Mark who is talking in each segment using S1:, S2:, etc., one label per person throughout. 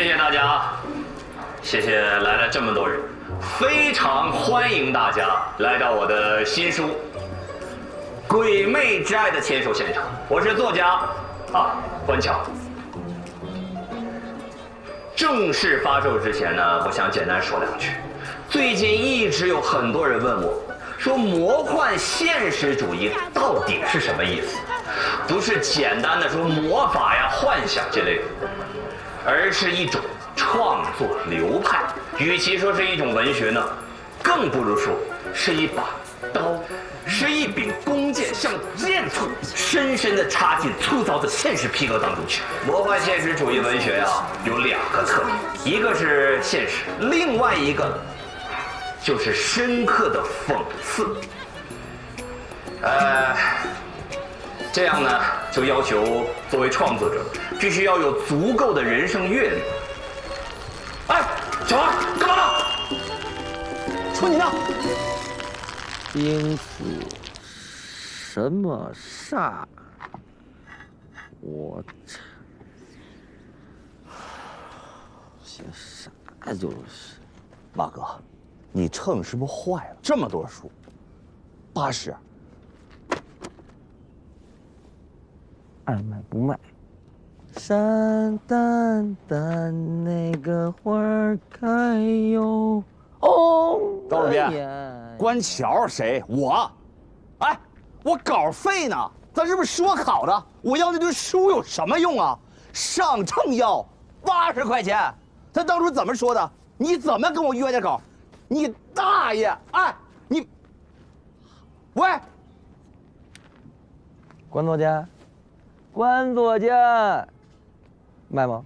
S1: 谢谢大家，谢谢来了这么多人，非常欢迎大家来到我的新书《鬼魅之爱》的签售现场。我是作家关桥。正式发售之前呢，我想简单说两句。最近一直有很多人问我，说魔幻现实主义到底是什么意思？不是简单的说魔法呀、幻想这类的，而是一种创作流派。与其说是一种文学呢，更不如说是一把刀，是一柄弓箭，像剑簇，深深地插进粗糙的现实皮革当中去。魔幻现实主义文学呀，有两个特点，一个是现实，另外一个就是深刻的讽刺。这样呢，就要求作为创作者必须要有足够的人生阅历。哎，小王，干嘛呢？
S2: 说你呢。
S3: 兵符什么煞？我写啥就是。
S2: 马哥，你秤是不是坏了？这么多书，80。
S3: 爱卖不卖？山淡淡那个花儿开哟。哦，
S2: 周主编，关桥谁？我。哎，我稿废呢，咱是不是说好的？我要那堆书有什么用啊？上秤要80块钱，他当初怎么说的？你怎么跟我约的稿？你大爷！哎，你，喂，
S3: 关作家，关作家，卖吗？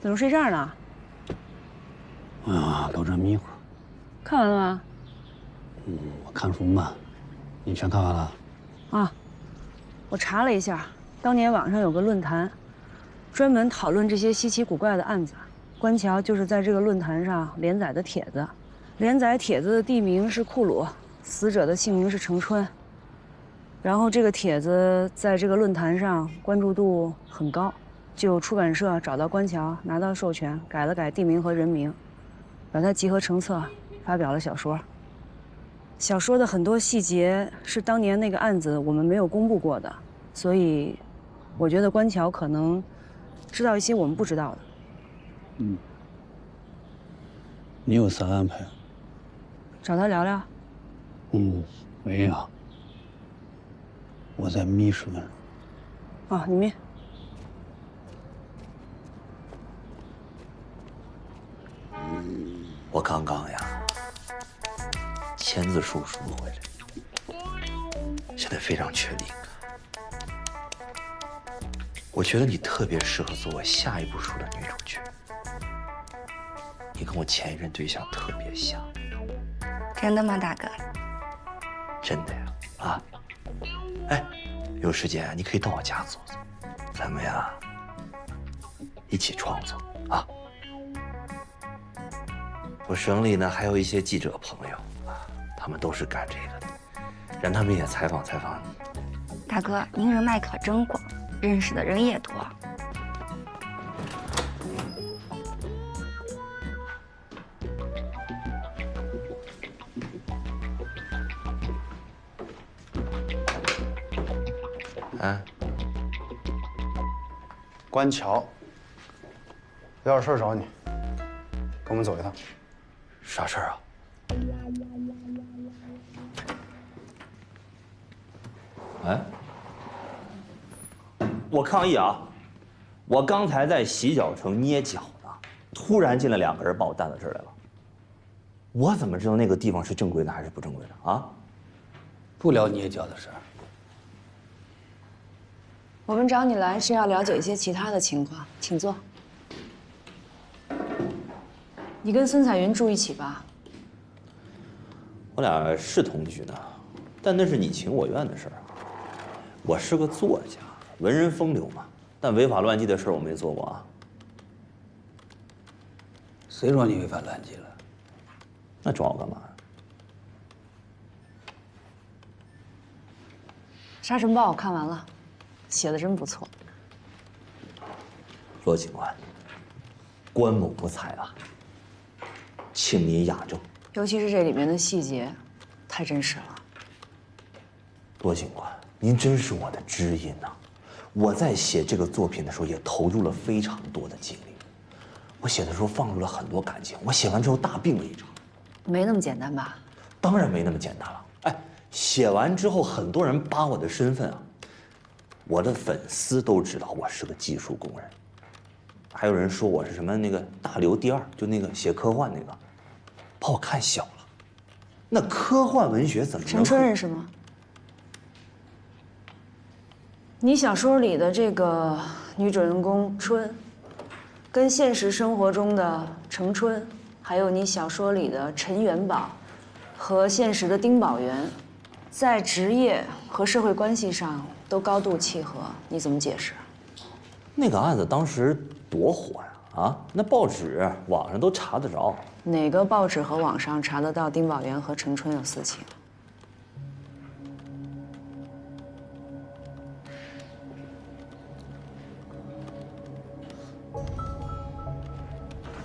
S4: 怎么睡这儿呢？
S5: 哎呀，老这迷糊。
S4: 看完了吗？
S5: 我看书慢，你全看完了？
S4: 啊，我查了一下，当年网上有个论坛，专门讨论这些稀奇古怪的案子。关桥就是在这个论坛上连载的帖子，连载帖子的地名是库鲁，死者的姓名是程春。然后这个帖子在这个论坛上关注度很高，就有出版社找到关桥，拿到授权，改了改地名和人名，把它集合成册，发表了小说。小说的很多细节是当年那个案子我们没有公布过的，所以我觉得关桥可能知道一些我们不知道的。
S5: 你有啥安排？
S4: 找他聊聊。
S5: 没有。我在秘书那儿。
S4: 哦，里面。
S6: 我刚刚呀，签字书赎回来，现在非常确定。我觉得你特别适合做我下一部书的女主角。你跟我前一任对象特别像。
S7: 真的吗，大哥？
S6: 真的呀，啊！哎，有时间你可以到我家坐坐，咱们呀一起创作啊。我省里呢还有一些记者朋友啊，他们都是干这个的，让他们也采访采访你。
S7: 大哥，您人脉可真广，认识的人也多。
S6: 啊，
S8: 关桥，有点事儿找你，跟我们走一趟。
S6: 啥事儿啊？
S2: 哎，我抗议啊！我刚才在洗脚城捏脚呢，突然进来2个人把我带到这儿来了。我怎么知道那个地方是正规的还是不正规的啊？
S5: 不聊捏脚的事儿。
S4: 我们找你来是要了解一些其他的情况，请坐。你跟孙彩云住一起吧？
S2: 我俩是同居呢，但那是你情我愿的事儿啊。我是个作家，文人风流嘛，但违法乱纪的事儿我没做过啊。
S5: 谁说你违法乱纪了？
S2: 那抓我干嘛呀？
S4: 《沙尘暴》我看完了，写的真不错。
S2: 罗警官，关某不才啊，请您雅正。
S4: 尤其是这里面的细节，太真实了。
S2: 罗警官，您真是我的知音呐！我在写这个作品的时候也投入了非常多的精力，我写的时候放入了很多感情。我写完之后大病了一场。
S4: 没那么简单吧？
S2: 当然没那么简单了。哎，写完之后很多人扒我的身份啊，我的粉丝都知道我是个技术工人，还有人说我是什么那个大刘第2，就那个写科幻那个，把我看小了。那科幻文学怎么能？
S4: 陈春认识吗？你小说里的这个女主人公春，跟现实生活中的程春，还有你小说里的陈元宝，和现实的丁宝元，在职业和社会关系上都高度契合，你怎么解释？
S2: 那个案子当时多火呀！啊，那报纸、网上都查得着。
S4: 哪个报纸和网上查得到丁宝元和程春有私情？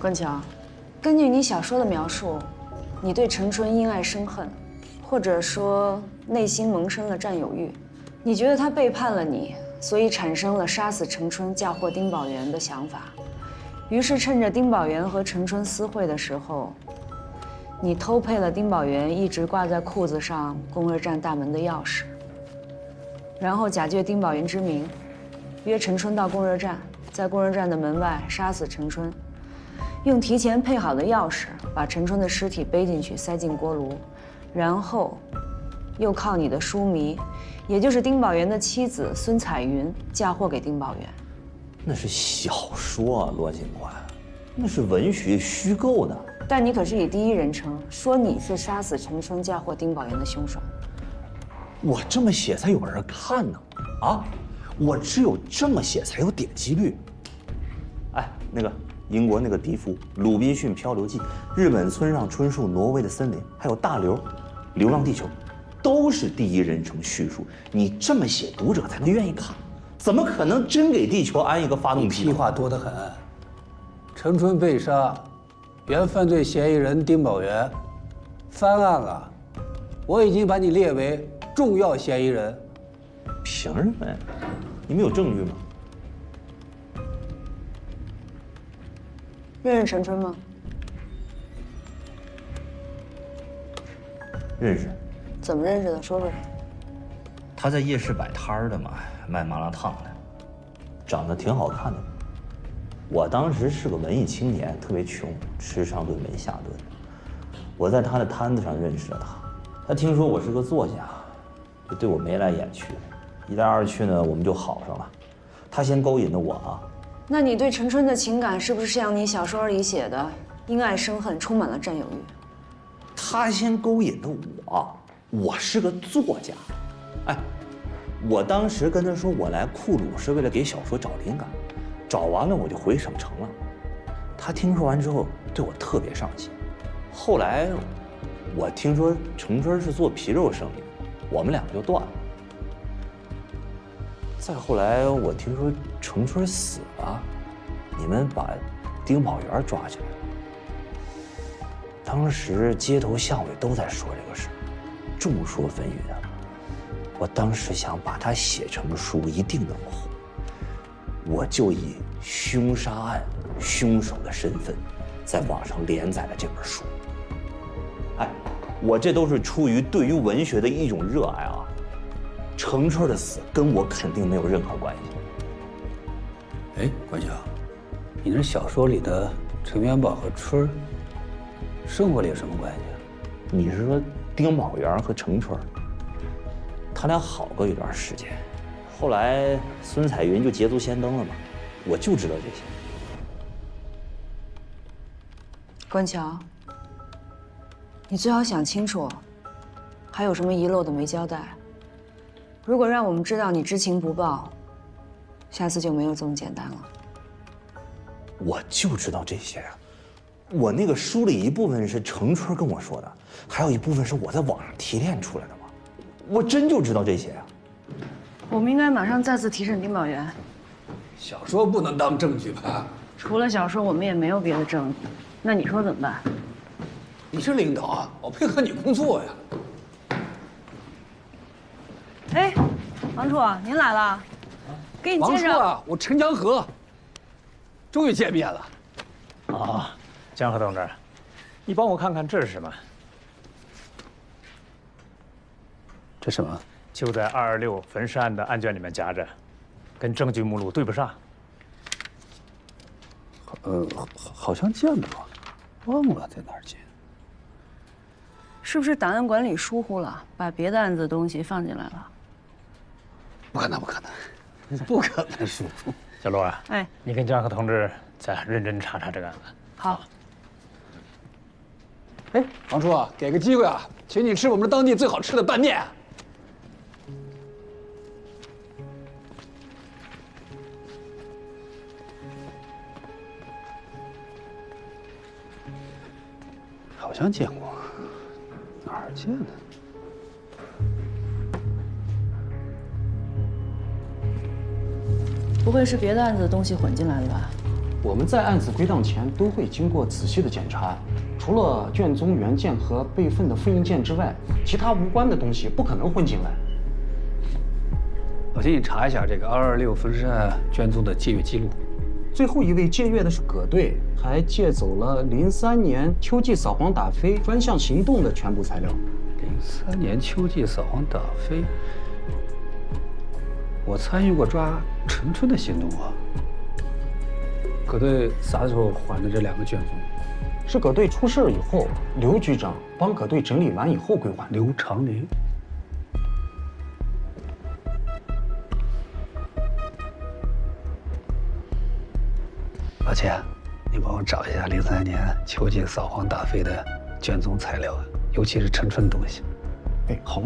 S4: 关桥，根据你小说的描述，你对程春因爱生恨，或者说内心萌生了占有欲。你觉得他背叛了你，所以产生了杀死程春、嫁祸丁宝元的想法。于是趁着丁宝元和程春私会的时候，你偷配了丁宝元一直挂在裤子上供热站大门的钥匙，然后假借丁宝元之名，约程春到供热站，在供热站的门外杀死程春，用提前配好的钥匙把程春的尸体背进去，塞进锅炉，然后又靠你的书迷，也就是丁宝元的妻子孙彩云嫁祸给丁宝元。
S2: 那是小说啊，罗警官，那是文学虚构的。
S4: 但你可是以第一人称说你是杀死程春、嫁祸丁宝元的凶手。
S2: 我这么写才有人看呢，啊，我只有这么写才有点击率。哎，那个英国那个笛福《鲁滨逊漂流记》，日本村上春树《挪威的森林》，还有大刘《流浪地球》，都是第一人称叙述。你这么写，读者才能愿意看。怎么可能真给地球安一个发动机？
S5: 屁话多得很。程春被杀，原犯罪嫌疑人丁宝元翻案了，我已经把你列为重要嫌疑人。
S2: 凭什么呀？你们有证据吗？
S4: 认识陈春吗？
S2: 认识。
S4: 怎么认识的？说说。
S6: 他在夜市摆摊儿的嘛，卖麻辣烫的，长得挺好看的。我当时是个文艺青年，特别穷，吃上顿没下顿。我在他的摊子上认识了他，他听说我是个作家，就对我眉来眼去的。一来二去呢，我们就好上了。他先勾引的我啊。
S4: 那你对陈春的情感是不是像你小说里写的，因爱生恨，充满了占有欲？
S6: 他先勾引的我，我是个作家。哎，我当时跟他说我来库鲁是为了给小说找灵感，找完了我就回省城了。他听说完之后对我特别上心。后来我听说程春是做皮肉生意的，我们俩就断了。再后来我听说程春死了，你们把丁宝元抓起来了。当时街头巷尾都在说这个事，众说纷纭啊。我当时想把它写成书，一定能火。我就以凶杀案凶手的身份，在网上连载了这本书。哎，我这都是出于对于文学的一种热爱啊。程春的死跟我肯定没有任何关系。
S5: 哎，关晓，你那小说里的程元宝和春儿，生活里有什么关系啊？
S6: 你是说丁宝元和程春？他俩好过一段时间，后来孙彩云就捷足先登了嘛，我就知道这些。
S4: 关桥，你最好想清楚，还有什么遗漏的没交代。如果让我们知道你知情不报，下次就没有这么简单了。
S6: 我就知道这些啊，我那个书里一部分是程春跟我说的，还有一部分是我在网上提炼出来的嘛。我真就知道这些啊！
S4: 我们应该马上再次提审丁宝元。
S5: 小说不能当证据吧？
S4: 除了小说，我们也没有别的证据。那你说怎么办？
S5: 你是领导啊，我配合你工作呀。
S4: 哎，王处，您来了，给你介绍。
S5: 王处啊，我陈江河，终于见面了。
S9: 啊，江河同志，你帮我看看这是什么？
S5: 这什么？
S9: 就在226焚尸案的案卷里面夹着，跟证据目录对不上。
S5: 好像见过，忘了在哪儿见。
S4: 是不是档案馆里疏忽了，把别的案子的东西放进来了？
S5: 不可能，不可能，不可能疏忽。
S9: 小罗啊，
S4: 哎，
S9: 你跟江河同志再认真查查这个案子。
S4: 好。
S5: 哎，王处啊，给个机会啊，请你吃我们当地最好吃的拌面。好像见过，哪儿见的？
S4: 不会是别的案子的东西混进来的吧？
S10: 我们在案子归档前都会经过仔细的检查，除了卷宗原件和备份的复印件之外，其他无关的东西不可能混进来。
S5: 我请你查一下这个226焚尸案卷宗的借阅记录。
S10: 最后一位借阅的是葛队，还借走了03年秋季扫黄打非专项行动的全部材料。
S5: 03年秋季扫黄打非，我参与过抓陈春的行动啊。葛队啥时候还的这2个卷宗？
S10: 是葛队出事以后，刘局长帮葛队整理完以后归还。
S5: 刘长林。老钱，你帮我找一下03年秋季扫黄打非的卷宗材料，尤其是陈春的东西。
S10: 哎，好。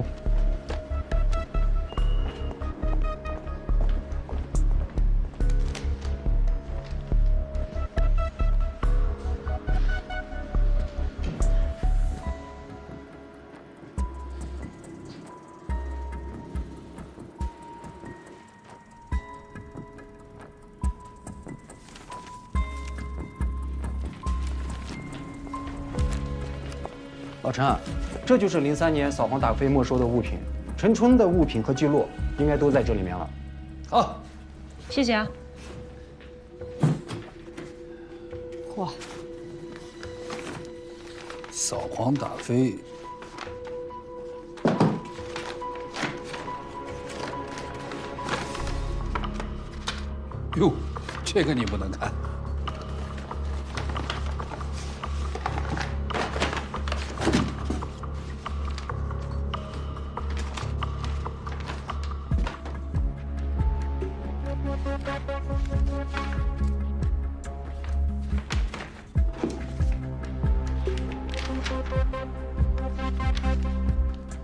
S10: 老陈，这就是03年扫黄打非没收的物品，陈春的物品和记录应该都在这里面了。
S5: 好，
S4: 谢谢啊。嚯，
S5: 扫黄打非，哟，这个你不能看。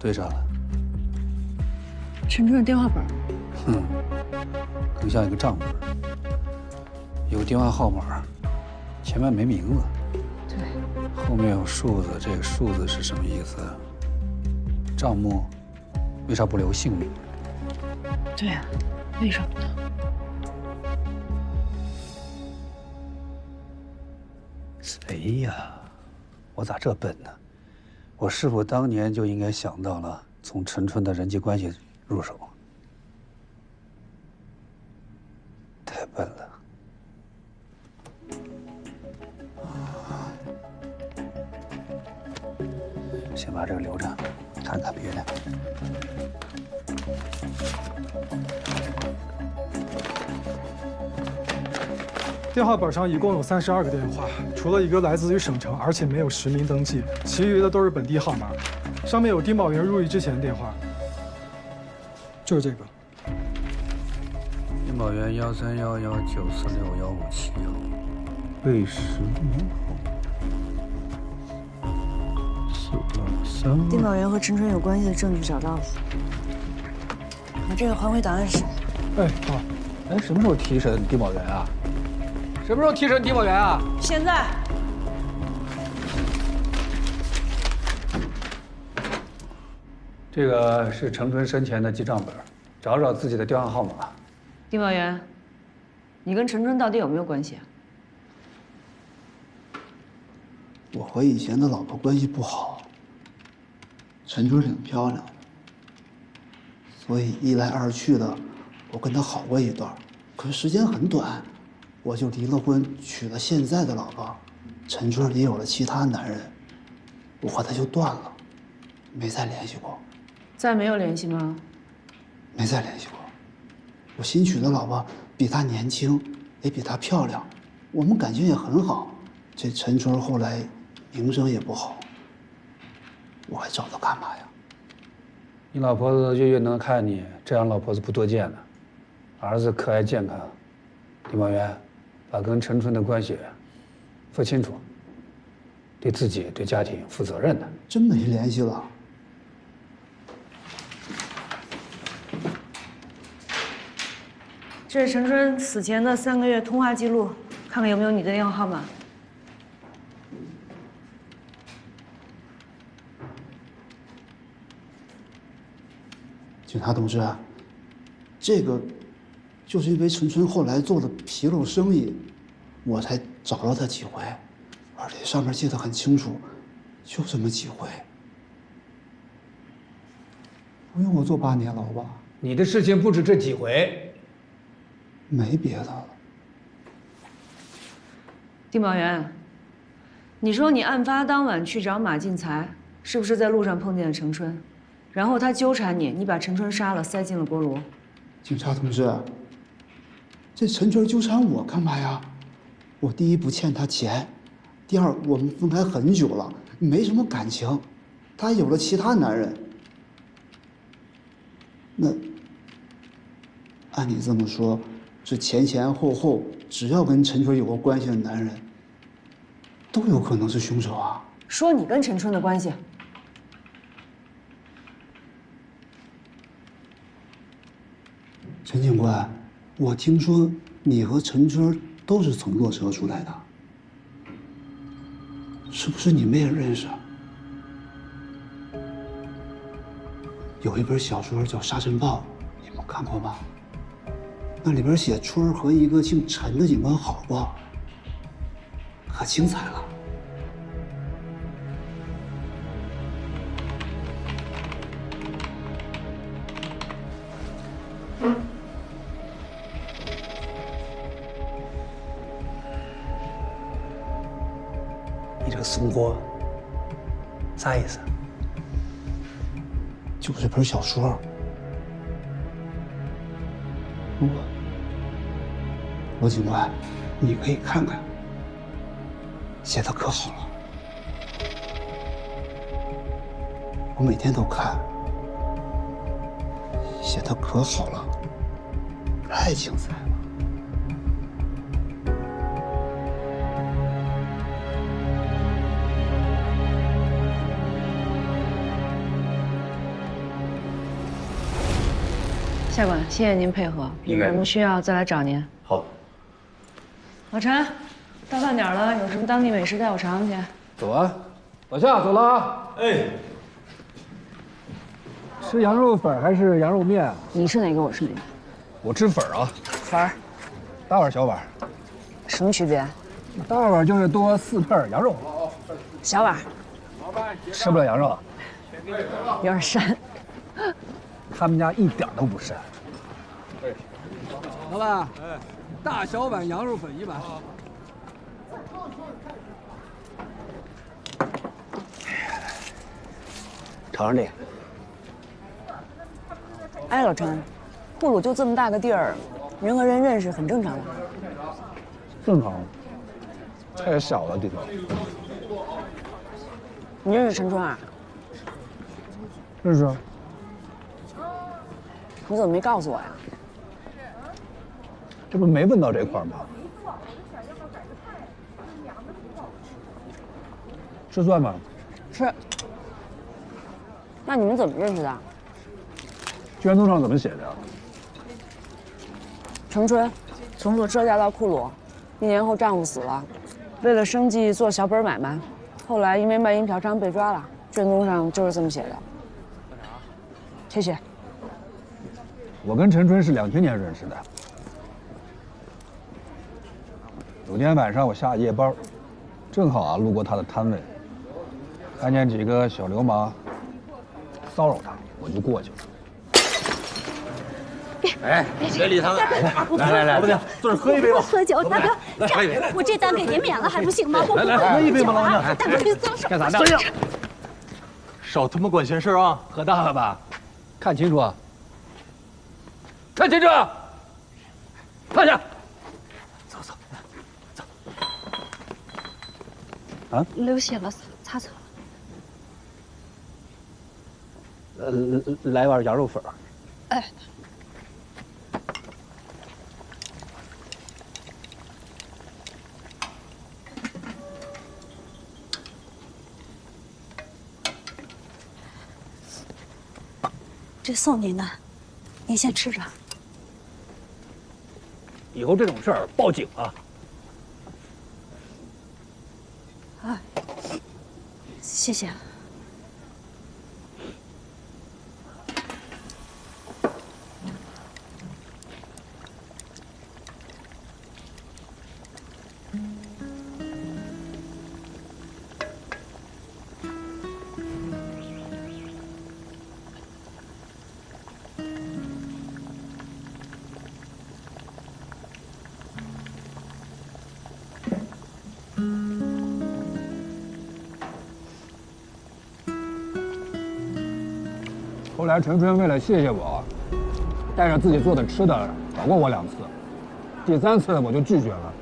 S5: 对上了。
S4: 陈春的电话本。
S5: 更像一个账本，有电话号码，前面没名字。
S4: 对。
S5: 后面有数字，这个数字是什么意思？账目为啥不留姓名？
S4: 对啊，为什么呢？
S5: 哎呀，我咋这笨呢？我是否当年就应该想到了从陈春的人际关系入手？太笨了。先把这个留着，看看别的。
S11: 电话本上一共有32个电话，除了一个来自于省城，而且没有实名登记，其余的都是本地号码。上面有丁宝元入狱之前的电话，就是这个。
S5: 丁宝元1311946571，为10年后。
S4: 丁宝元和陈春有关系的证据找到了，把这个还回档案室。
S11: 哎，好。
S5: 哎，什么时候提审丁宝元啊？什么时候提审丁宝元啊？
S4: 现在。
S5: 这个是陈春生前的记账本，找找自己的电话号码。
S4: 丁宝元，你跟陈春到底有没有关系啊？
S12: 我和以前的老婆关系不好，陈春挺漂亮的，所以一来二去的，我跟她好过一段，可是时间很短，我就离了婚，娶了现在的老婆。陈春也有了其他男人，我和他就断了，没再联系过。
S4: 再没有联系吗？
S12: 没再联系过。我新娶的老婆比他年轻，也比他漂亮，我们感情也很好。这陈春后来名声也不好，我还找他干嘛呀？
S5: 你老婆子月月能看你，这样老婆子不多见的。儿子可爱健康，丁宝元，把跟陈春的关系说清楚，对自己对家庭负责任的。
S12: 真没联系了。
S4: 这是陈春死前的3个月通话记录，看看有没有你的电话号码。
S12: 警察同志，这个就是因为陈春后来做了皮肉生意，我才找到他几回，而且上面记得很清楚，就这么几回。不用我坐8年牢吧？
S5: 你的事情不止这几回。
S12: 没别的了。
S4: 丁宝元，你说你案发当晚去找马进才，是不是在路上碰见了陈春？然后他纠缠你，你把陈春杀了，塞进了锅炉。
S12: 警察同志，这陈春纠缠我干嘛呀？我第一不欠他钱，第二我们分开很久了，没什么感情，他还有了其他男人。那按你这么说，这前前后后只要跟陈春有过关系的男人，都有可能是凶手啊？
S4: 说你跟陈春的关系。
S12: 陈警官，我听说你和陈春都是从洛车出来的，是不是你们也认识？有一本小说叫《沙尘暴》，你们看过吗？那里边写春儿和一个姓陈的警官好过，可精彩了。
S6: 你这个松锅啥意思？
S12: 就这本小说，罗警官，你可以看看，写的可好了。我每天都看，写的可好了，太精彩了。
S4: 下官，谢谢您配合，有什么需要再来找您。
S1: 好。
S4: 老陈，到饭点了，有什么当地美食带我尝尝去。
S5: 走啊，老夏走了啊。哎。吃羊肉粉还是羊肉面？
S4: 你是哪个？我是哪个？
S5: 我吃粉啊。
S4: 粉儿。
S5: 大碗小碗。
S4: 什么区别？
S5: 大碗就是多4片羊肉。
S4: 小碗。
S5: 吃不了羊肉。
S4: 有点膻。
S5: 他们家一点都不膻。老板，大小碗羊肉粉1碗。尝尝这个。
S4: 哎，老陈，库鲁就这么大个地儿，人和人认识很正常的。
S5: 正常。太小了，地头。
S4: 你认识陈川啊？
S5: 认识啊。
S4: 你怎么没告诉我呀？
S5: 这不没问到这块吗？吃蒜吗？
S4: 吃。那你们怎么认识的？
S5: 卷宗上怎么写的呀？
S4: 程春从坐车嫁到库鲁，1年后丈夫死了，为了生计做小本买卖，后来因为卖淫嫖娼被抓了。卷宗上就是这么写的。谢谢。
S5: 我跟陈春是2000年认识的。有天晚上我下夜班，正好路过他的摊位，看见几个小流氓骚扰他，我就过去了。
S13: 哎，别理他们！来，不行，坐着喝一杯吧。
S14: 喝酒，大哥，
S13: 来，
S14: 我这单给您免了还不行吗？
S13: 来，喝一杯吧，老娘。
S14: 大哥，别松手！
S13: 干啥呢？少他妈管闲事啊！
S5: 喝大了吧？看清楚啊！看清楚！放下！
S13: 走。
S5: 啊！
S14: 流血了，擦擦。
S5: 来碗羊肉粉。
S14: 哎。这送您的，您先吃着。
S5: 以后这种事儿报警啊！
S14: 啊，谢谢。
S5: 后来陈春为了谢谢我，带着自己做的吃的找过我2次，第3次我就拒绝了。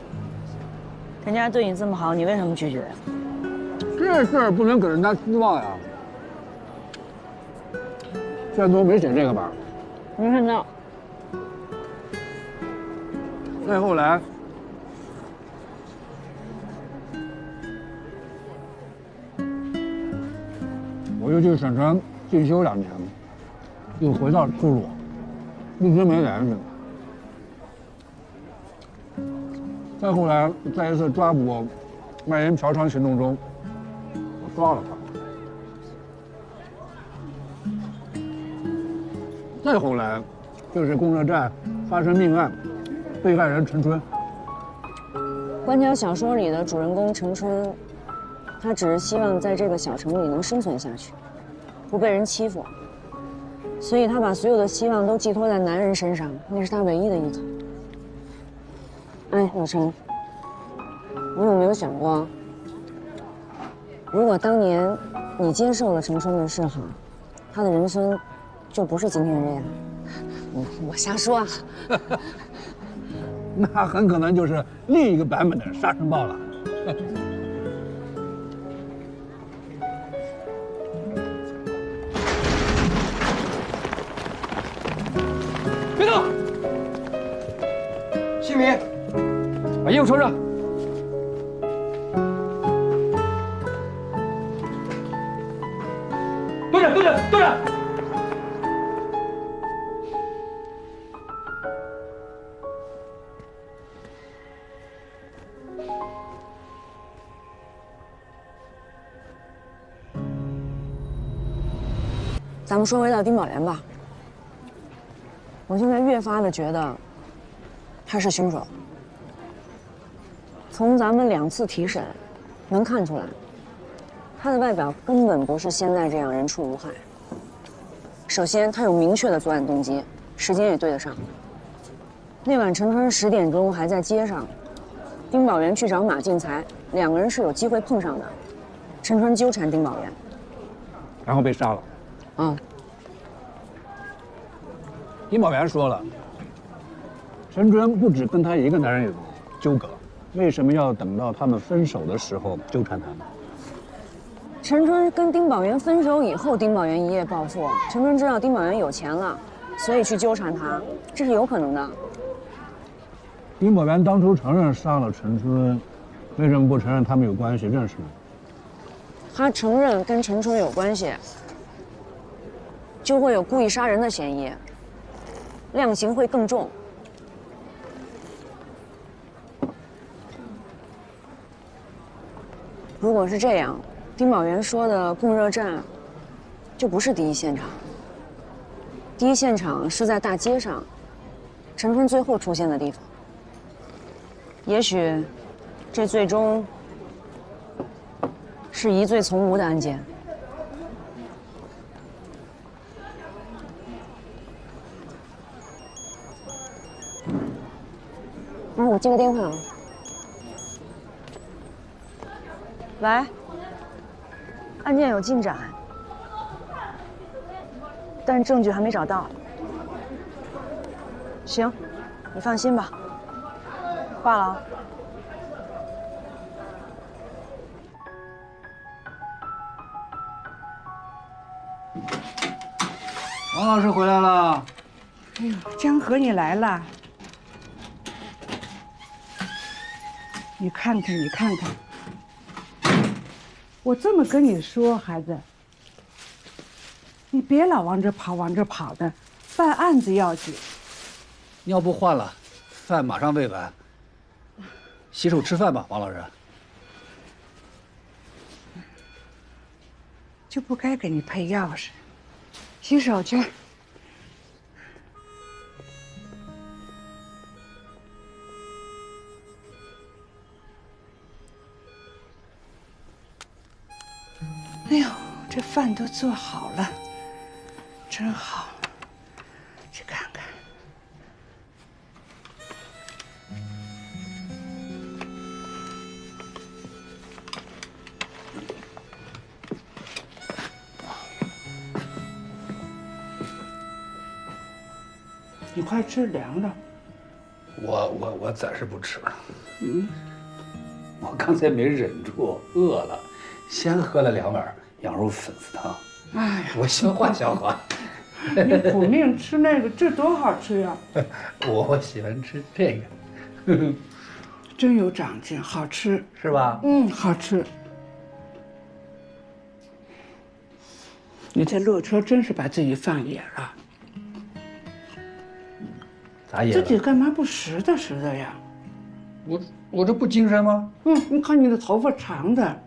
S4: 人家对你这么好，你为什么拒绝？
S5: 这事儿不能给人家失望呀。卷宗没写这个吧？
S4: 没看到。
S5: 再后来，我就去省城进修2年，又回到库鲁，一直没联系。再后来，在一次抓捕卖淫嫖娼行动中，我抓了他。再后来，就是公社站发生命案，被害人陈春。
S4: 官桥小说里的主人公陈春，他只是希望在这个小城里能生存下去，不被人欺负，所以他把所有的希望都寄托在男人身上，那是他唯一的依靠。哎，老陈，你有没有想过，如果当年你接受了陈春的示好，他的人生就不是今天这样？我瞎说啊。
S5: 那很可能就是另一个版本的沙尘暴了。别动！西米，把衣服穿上。蹲着，蹲着，蹲着！
S4: 咱们说回到丁宝元吧，我现在越发的觉得他是凶手。从咱们2次提审能看出来，他的外表根本不是现在这样人畜无害。首先，他有明确的作案动机，时间也对得上。那晚陈春10点钟还在街上，丁宝元去找马进才，2个人是有机会碰上的。陈春纠缠丁宝元，
S5: 然后被杀了。丁宝元说了，陈春不止跟他一个男人有纠葛，为什么要等到他们分手的时候纠缠他呢？
S4: 陈春跟丁宝元分手以后，丁宝元一夜暴富，陈春知道丁宝元有钱了，所以去纠缠他，这是有可能的。
S5: 丁宝元当初承认杀了陈春，为什么不承认他们有关系认识呢？
S4: 他承认跟陈春有关系，就会有故意杀人的嫌疑，量刑会更重。如果是这样，丁宝元说的供热站就不是第一现场。第一现场是在大街上，陈春最后出现的地方。也许，这最终是疑罪从无的案件。我接个电话啊。喂，案件有进展，但证据还没找到。行，你放心吧。挂了啊。
S5: 王老师回来了。
S15: 哎呦，江河，你来了。你看看，你看看。我这么跟你说，孩子，你别老往这跑，往这跑的，办案子要紧。
S5: 尿布换了，饭马上喂完。洗手吃饭吧，王老师。
S15: 就不该给你配钥匙，洗手去。哎呦，这饭都做好了，真好。去看看。你快吃凉了。
S5: 我暂时不吃。我刚才没忍住，饿了。先喝了2碗羊肉粉丝汤，
S15: 哎呀，
S5: 我消化消化。
S15: 你苦命吃那个，这多好吃呀！
S5: 我喜欢吃这个，
S15: 真有长进，好吃
S5: 是吧？
S15: 好吃。你这乐车真是把自己放野了。
S5: 咋野了？
S15: 自己干嘛不拾掇拾掇呀？
S5: 我这不精神吗？
S15: 你看你的头发长的。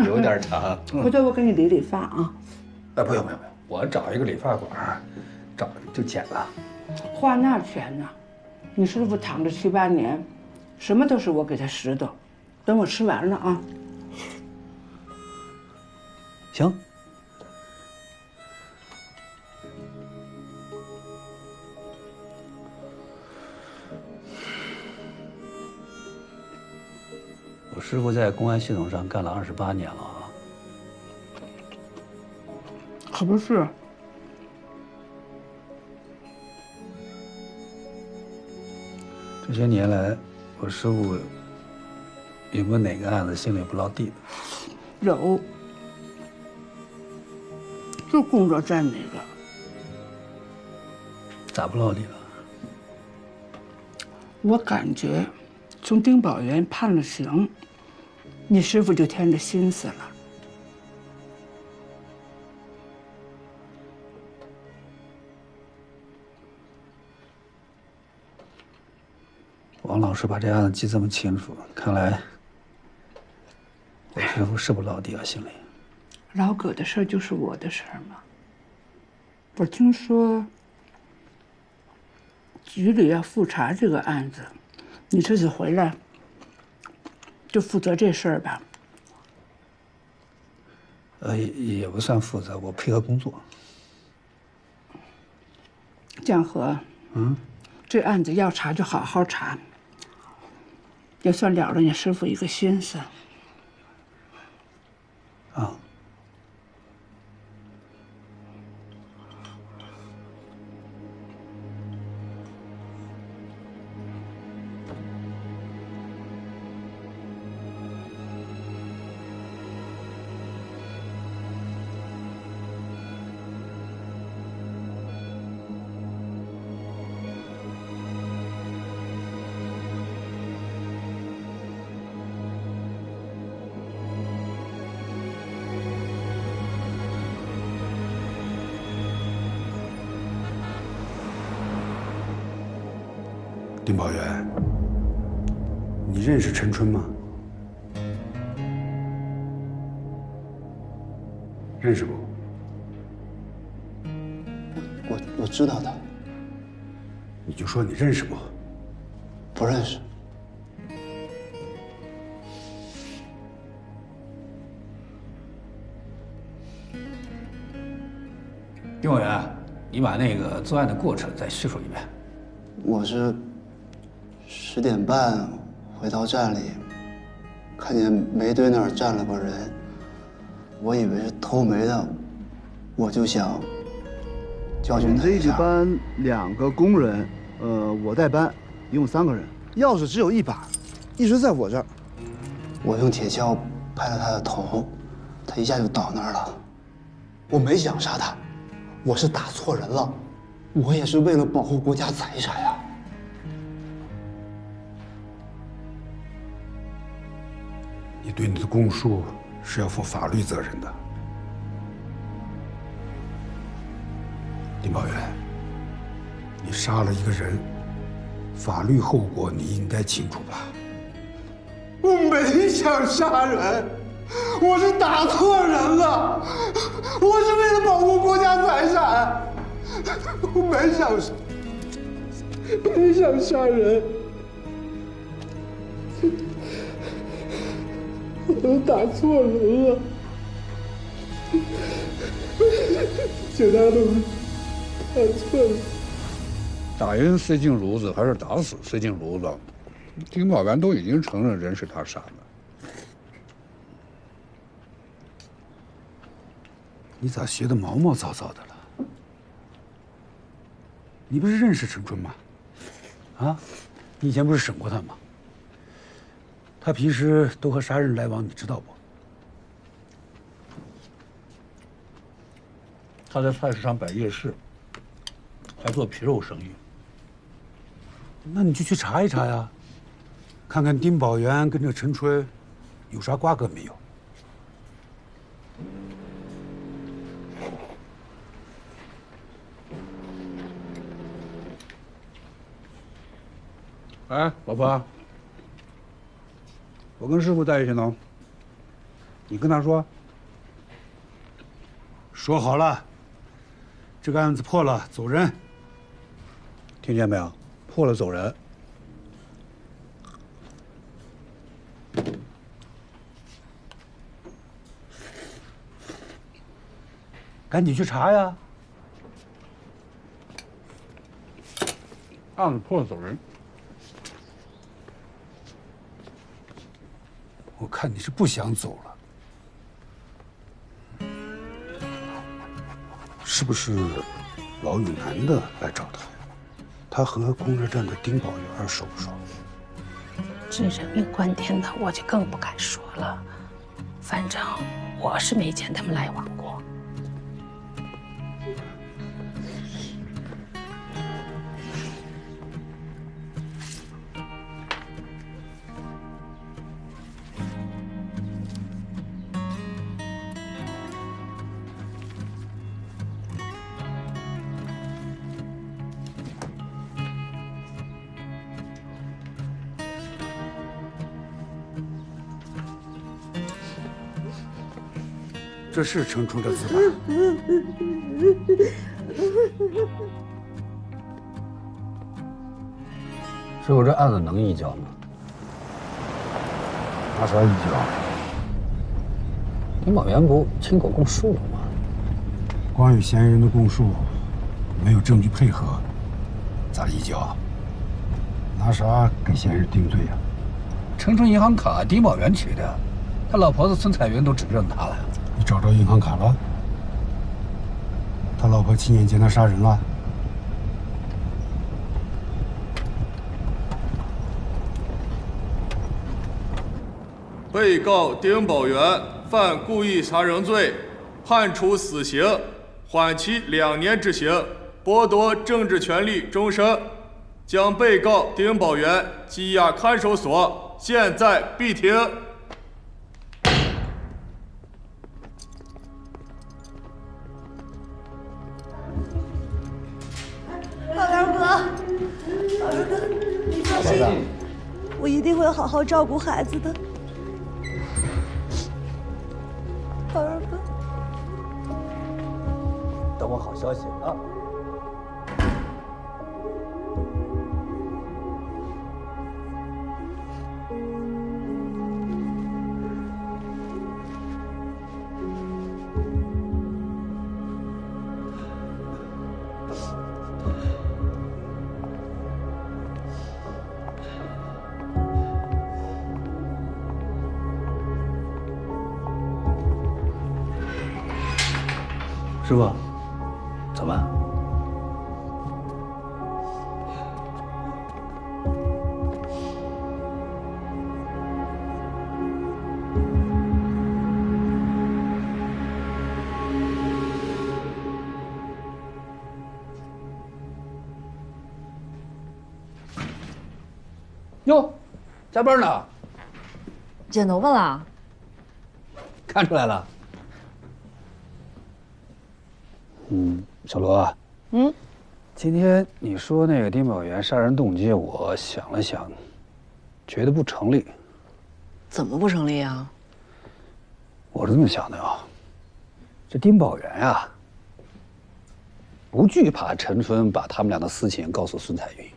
S5: 有点长。
S15: 回头我给你理理发啊。
S5: 不用，我找一个理发馆，找就剪了。
S15: 花那钱呢？你师傅躺着7、8年，什么都是我给他拾掇。等我吃完了啊。
S5: 行。我师傅在公安系统上干了28年了啊。
S15: 可不是。
S5: 这些年来，我师傅有没有哪个案子心里不落地的？
S15: 有，就工作站那个。
S5: 咋不落地了？
S15: 我感觉，从丁宝元判了刑，你师傅就添着心思了。
S5: 王老师把这案子记这么清楚，看来我师傅是不落地啊，心里。
S15: 老葛的事儿就是我的事儿嘛。我听说局里要复查这个案子，你这次回来就负责这事儿吧。
S5: 也不算负责，我配合工作。
S15: 江河，这案子要查就好好查，也算了了你师傅一个心思。
S5: 啊。
S16: 丁宝元，你认识陈春吗？认识不？
S12: 我知道他。
S16: 你就说你认识不？
S12: 不认识。
S5: 丁委员，你把那个作案的过程再叙述一遍。
S12: 我是10点半回到站里，看见煤堆那儿站了个人，我以为是偷煤的，我就想教训他一下。
S8: 我们这一班2个工人，我带班，一共3个人，钥匙只有1把，一直在我这儿。
S12: 我用铁锹拍了他的头，他一下就倒那儿了。我没想杀他，我是打错人了，我也是为了保护国家财产呀。
S16: 你对你的供述是要负法律责任的，丁宝元，你杀了一个人，法律后果你应该清楚吧？
S8: 我没想杀人，我是打错人了，我是为了保护国家财产，我没想杀人，我打错人了，请大家都打错了。
S17: 打人塞进炉子还是打死塞进炉子？丁宝元都已经承认人是他杀的。
S16: 你咋学得毛毛躁躁的了？你不是认识陈春吗？啊，你以前不是审过他吗？他平时都和杀人来往，你知道不？
S17: 他在菜市场摆夜市，还做皮肉生意。
S16: 那你就去查一查呀，看看丁宝元跟这陈春有啥瓜葛没有？
S17: 哎，老婆，我跟师傅在一起呢，你跟他说。
S16: 说好了，这个案子破了，走人。
S17: 听见没有？破了走人。
S16: 赶紧去查呀！
S17: 案子破了走人。
S16: 我看你是不想走了，是不是老有男的来找他呀？他和公热镇的丁宝元熟不熟？
S15: 这人命关天的，我就更不敢说了。反正我是没见他们来往过。
S16: 这是程冲的字吧？师傅，这案子能移交吗？
S17: 拿啥移交？
S16: 丁宝元不亲口供述了吗？
S17: 光有嫌疑人的供述，没有证据配合，咋移交？拿啥给嫌疑人定罪呀？
S16: 程冲银行卡丁宝元取的，他老婆子孙彩云都指认他了。
S17: 你找着银行卡了？他老婆7年前他杀人了？
S18: 被告丁宝元犯故意杀人罪，判处死刑，缓期2年执行，剥夺政治权利终身，将被告丁宝元羁押看守所，现在闭庭。
S14: 宝元哥，宝元哥，你放心，我一定会好好照顾孩子的。宝元哥，
S2: 等我好消息啊！
S16: 师傅，怎么？哟，加班呢？
S4: 剪头发了？
S16: 看出来了。小罗，今天你说那个丁宝元杀人动机，我想了想，觉得不成立。
S4: 怎么不成立啊？
S16: 我是这么想的啊，这丁宝元呀，不惧怕陈春把他们俩的私情告诉孙彩云，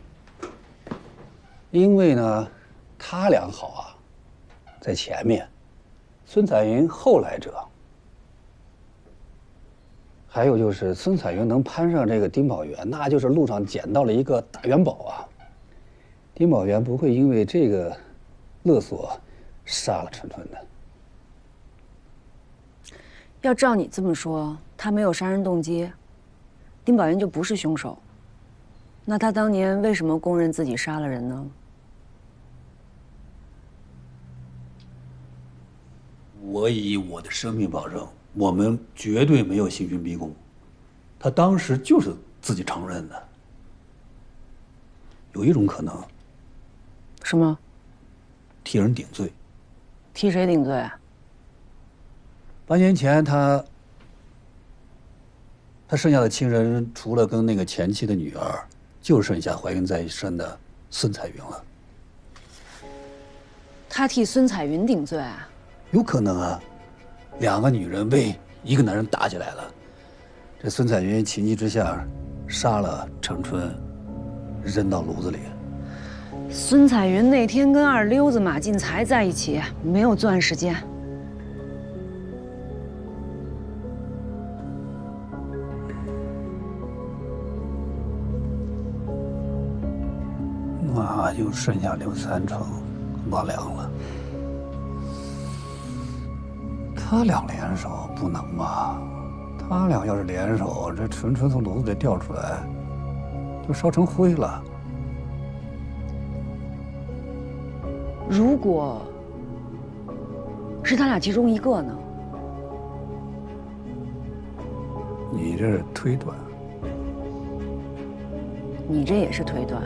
S16: 因为呢，他俩好啊，在前面，孙彩云后来者。还有就是孙彩云能攀上这个丁宝元，那就是路上捡到了一个大元宝啊。丁宝元不会因为这个勒索杀了陈春的。
S4: 要照你这么说，他没有杀人动机，丁宝元就不是凶手。那他当年为什么供认自己杀了人呢？
S16: 我以我的生命保证。我们绝对没有刑讯逼供，他当时就是自己承认的。有一种可能，
S4: 什么？
S16: 替人顶罪。
S4: 替谁顶罪啊
S16: ？8年前他剩下的亲人，除了跟那个前妻的女儿，就剩下怀孕在身的孙彩云了。
S4: 他替孙彩云顶罪啊？
S16: 有可能啊。2个女人为一个男人打起来了，这孙彩云情急之下杀了程春，扔到炉子里。
S4: 孙彩云那天跟二溜子马进才在一起，没有作案时间。
S16: 那就剩下刘三成、马良了。他俩联手不能吧？他俩要是联手，这纯纯从炉子里调出来，都烧成灰了。
S4: 如果是他俩其中一个呢？
S16: 你这是推断，
S4: 你这也是推断。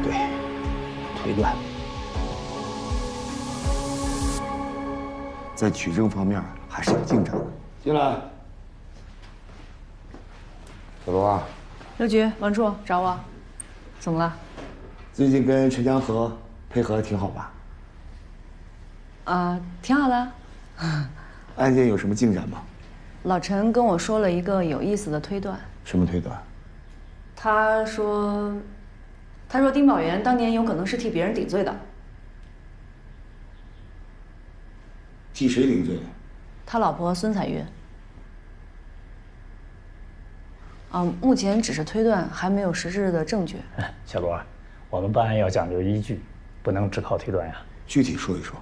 S6: 对，推断。
S19: 在取证方面还是有进展的。
S17: 进来。小罗啊，
S4: 刘局、王处找我，怎么了？
S19: 最近跟陈江河配合挺好吧？
S4: 挺好的。
S19: 案件有什么进展吗？
S4: 老陈跟我说了一个有意思的推断。
S19: 什么推断？
S4: 他说丁宝元当年有可能是替别人顶罪的。
S19: 替谁顶罪？
S4: 他老婆孙彩云。目前只是推断，还没有实质的证据。
S9: 小罗，我们办案要讲究依据，不能只靠推断呀。
S19: 具体说一说。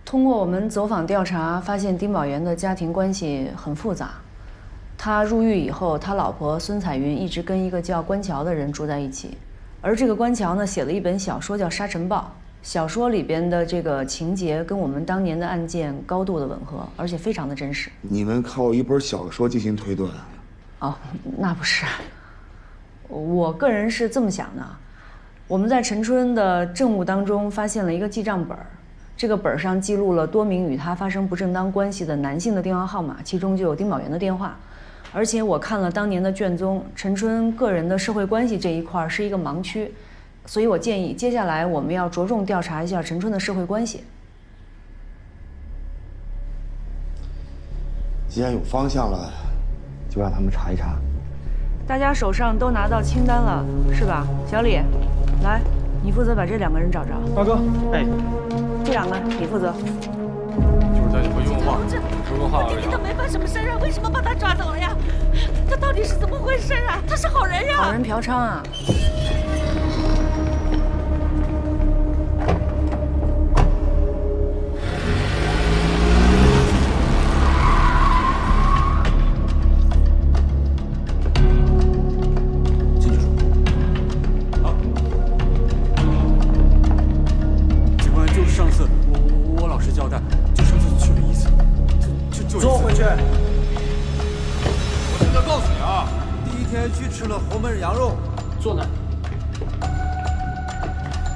S4: 通过我们走访调查，发现丁宝元的家庭关系很复杂。他入狱以后，他老婆孙彩云一直跟一个叫关桥的人住在一起，而这个关桥呢，写了一本小说叫《沙尘暴》。小说里边的这个情节跟我们当年的案件高度的吻合，而且非常的真实。
S19: 你们靠一本小说进行推断？
S4: 哦，那不是。我个人是这么想的，我们在陈春的证物当中发现了一个记账本，这个本上记录了多名与他发生不正当关系的男性的电话号码，其中就有丁宝元的电话。而且我看了当年的卷宗，陈春个人的社会关系这一块是一个盲区。所以我建议，接下来我们要着重调查一下陈春的社会关系。
S19: 既然有方向了，就让他们查一查。
S4: 大家手上都拿到清单了，是吧？小李，来，你负责把这2个人找着。
S11: 大哥，
S13: 哎，
S4: 这2个你负责。
S18: 就是在你们用话，说个话而已。
S14: 他没犯什么事啊，为什么把他抓走了呀？他到底是怎么回事啊？他是好人呀！
S4: 好人嫖娼啊！
S13: 坐回去。我现在告诉你啊，第一天去吃了侯门羊肉，坐那。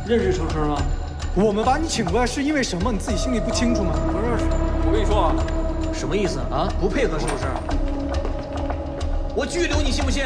S13: 认识程春吗？
S11: 我们把你请过来是因为什么？你自己心里不清楚吗？
S13: 不认识。我跟你说啊，什么意思啊？不配合是不是？我拘留你信不信？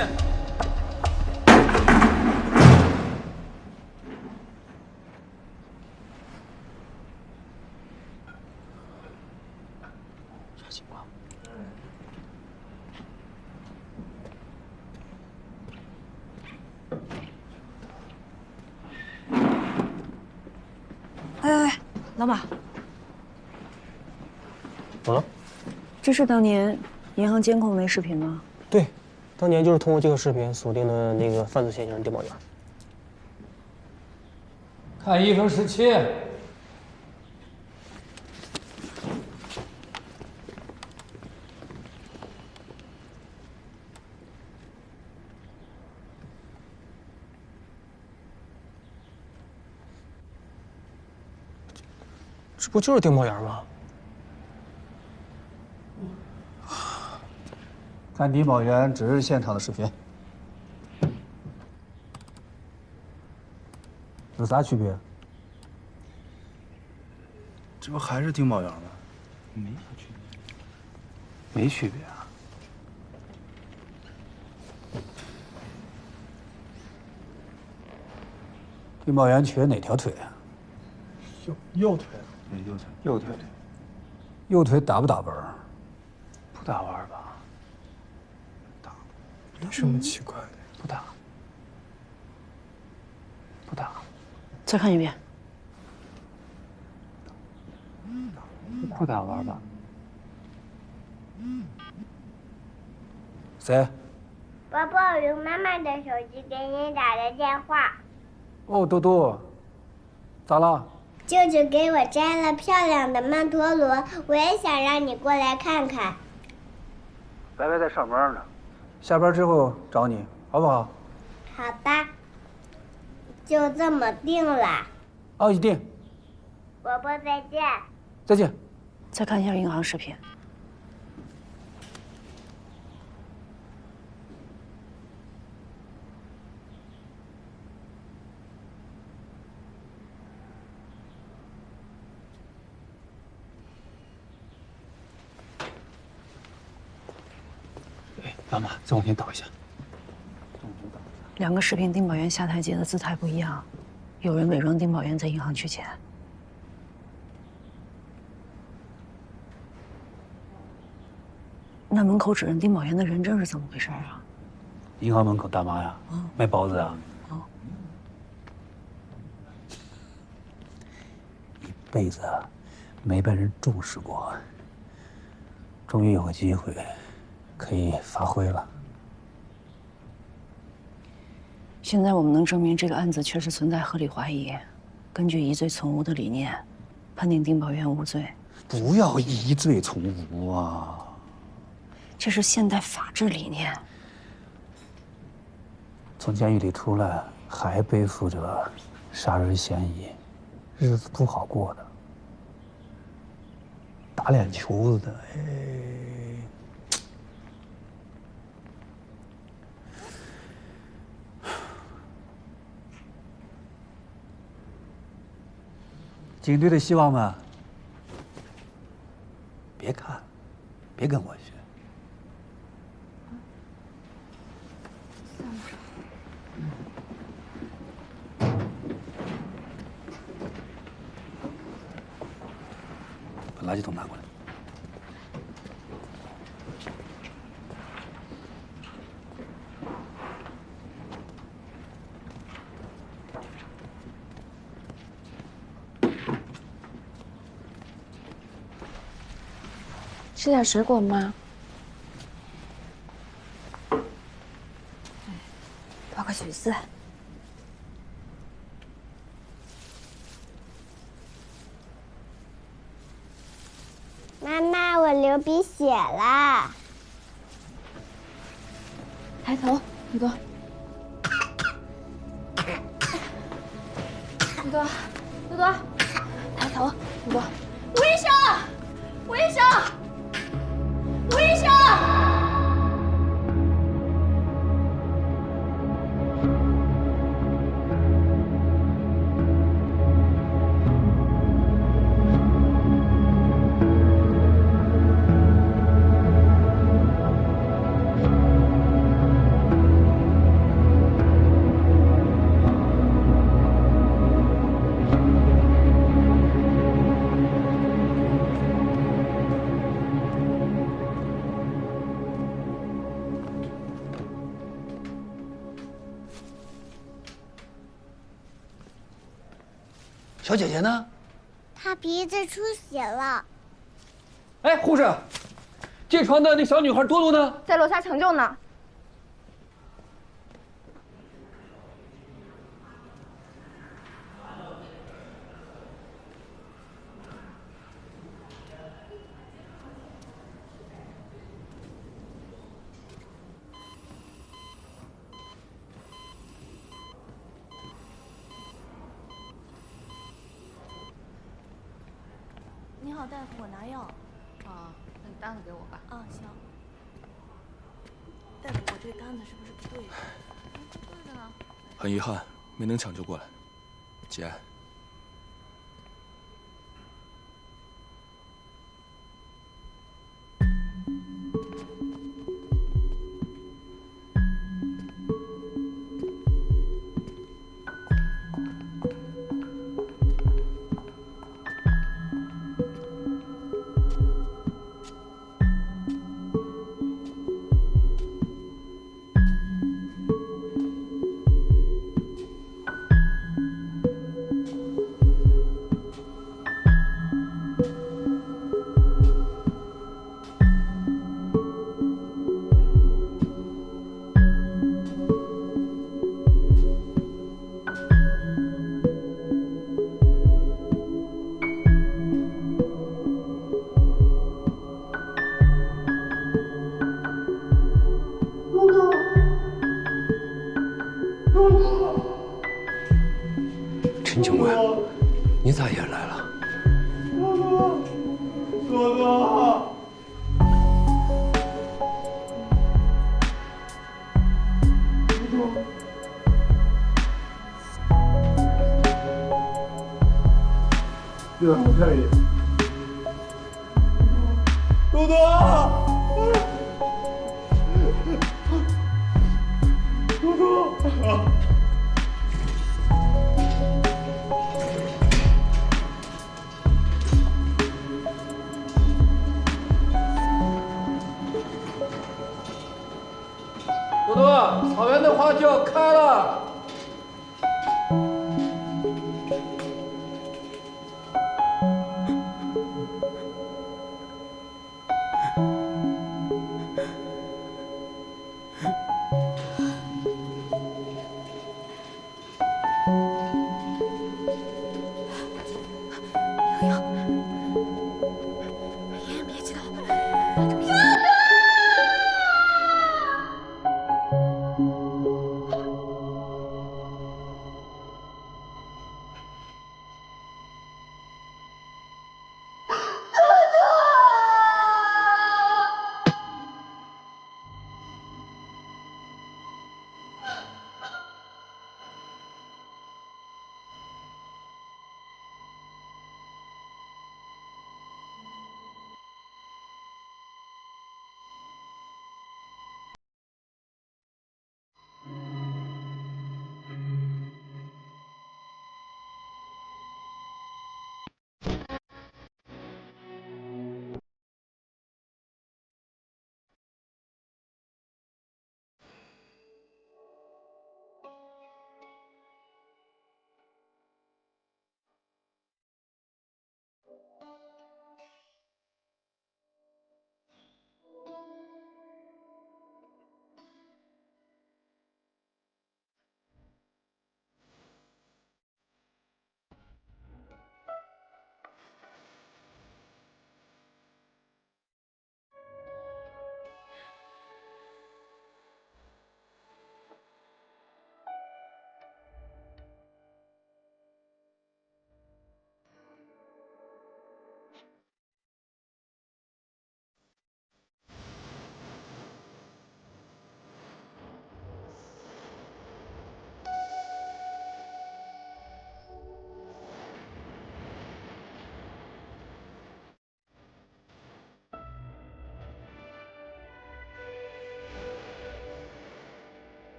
S4: 哎，老马，
S20: 啊，
S4: 这是当年银行监控那视频吗？
S20: 对，当年就是通过这个视频锁定的那个犯罪嫌疑人丁宝元。
S5: 看1分17。
S20: 这不就是丁宝元吗？
S16: 看丁宝元只是现场的视频，有啥区别？
S8: 这不还是丁宝元吗？没啥区别。
S16: 没区别啊。丁宝元瘸哪条腿啊？
S11: 右腿。
S8: 对，右腿。
S19: 右腿。
S16: 右腿打不打弯？
S8: 不打弯吧？
S11: 打。没什么奇怪的。
S8: 不打。不打。
S4: 再看一遍。
S8: 不打弯吧？
S16: 谁？
S21: 宝宝用妈妈的手机给你打的电话。
S16: 哦，多多，咋了？
S21: 舅舅给我摘了漂亮的曼陀罗，我也想让你过来看看。
S16: 白白在上班呢，下班之后找你，好不好？
S21: 好的，就这么定了。
S16: 哦，一定。
S21: 伯伯再见。
S16: 再见。
S4: 再看一下银行视频。
S16: 妈妈，再往前倒一下。
S4: 2个视频丁宝元下台阶的姿态不一样，有人伪装丁宝元在银行取钱。那门口指认丁宝元的人证是怎么回事啊？
S16: 银行门口大妈呀，卖包子啊。一辈子没被人重视过，终于有个机会可以发挥了。
S4: 现在我们能证明这个案子确实存在合理怀疑，根据疑罪从无的理念，判定丁宝元无罪。
S16: 不要疑罪从无啊！
S4: 这是现代法治理念。
S16: 从监狱里出来，还背负着杀人嫌疑，日子不好过的。打脸球子的，警队的希望们，别看，别跟我学。把垃圾桶拿过来。
S3: 吃点水果吗？包个橘子。
S21: 妈妈，我流鼻血了。
S3: 抬头，宇哥。宇哥，宇哥，抬头，宇哥。
S14: 吴医生，吴医生，吴医生。
S16: 小姐姐呢？
S21: 她鼻子出血了。
S16: 哎，护士，这床的那小女孩多多呢？
S3: 在楼下抢救呢。
S14: 你好，大夫，我拿药。
S3: 啊，那你单子给我吧。
S14: 啊，行。大夫，我这单子是不是不对的？
S3: 对的呢。
S18: 很遗憾，没能抢救过来。节哀。
S8: 对吧？漂亮。多多，多多。
S7: 多多，草原的花就要开了。